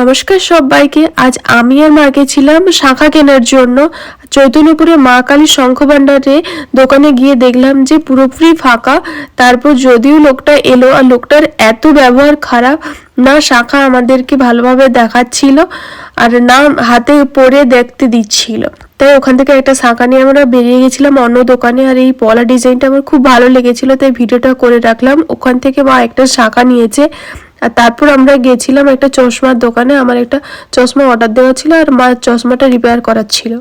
নমস্কার সবাইকে। আজ আমি আর মা গেছিলাম শাঁখা কেনার জন্য চৈতন্যপুরে মা কালী শঙ্খ ভাণ্ডারে। দোকানে গিয়ে দেখলাম যে পুরোপুরি ফাঁকা। তারপর যদিও লোকটা এলো, আর লোকটার এত ব্যবহার খারাপ, না শাঁখা আমাদেরকে ভালোভাবে দেখাচ্ছিল আর না হাতে পরে দেখতে দিচ্ছিল। তাই ওখান থেকে একটা শাঁখা নিয়ে আমরা বেরিয়ে গেছিলাম অন্য দোকানে। আর এই পলা ডিজাইনটা আমার খুব ভালো লেগেছিল, তাই ভিডিওটা করে রাখলাম। ওখান থেকে মা একটা শাঁখা নিয়েছে। আর তারপর আমরা গেছিলাম একটা চশমার দোকানে। আমার একটা চশমা অর্ডার দেওয়া ছিল আর মা চশমাটা রিপেয়ার করার ছিল।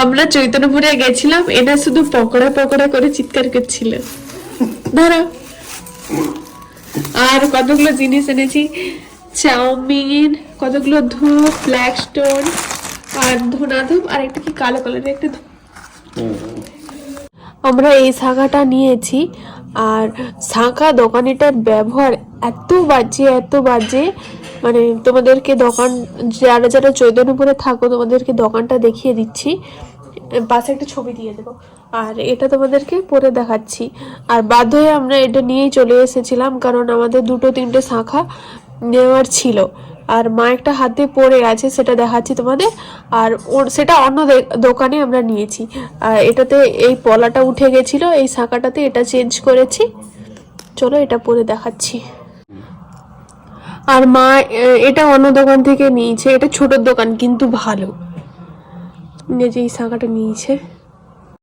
আমরা চৈতন্যপুরে গেছিলাম, এটা শুধু পকোড়া পকোড়া করে চিৎকার করছিল। দাঁড়াও, আর কতগুলো জিনিস এনেছি, চাউমিন, কতগুলো ধূপ, ব্ল্যাক স্টোন আর ধনা ধূপ, আর একটা কি কালো কালারের একটা ধূপ। আমরা এই শাঁখাটা নিয়েছি। আর শাঁখা দোকানিটার ব্যবহার এত বাজে, মানে তোমাদেরকে দোকান, যারা যারা চৈতন্যপুরে থাকো তোমাদেরকে দোকানটা দেখিয়ে দিচ্ছি, পাশে একটা ছবি দিয়ে দেবো। আর এটা তোমাদেরকে পরে দেখাচ্ছি। আর বাধ্য হয়ে আমরা এটা নিয়েই চলে এসেছিলাম, কারণ আমাদের 2-3টে শাঁখা নেওয়ার ছিল। আর মা একটা হাতে পরে আছে, সেটা দেখাচ্ছি তোমাদের। আর সেটা অন্য দোকানে আমরা নিয়েছি। আর এটাতে এই পলাটা উঠে গেছিলো, এই শাঁখাটাতে এটা চেঞ্জ করেছি। চলো এটা পরে দেখাচ্ছি। আর মা এটা অন্য দোকান থেকে নিয়েছে, এটা ছোট দোকান কিন্তু ভালো। এই যে এই শাঁখাটা নিয়েছে।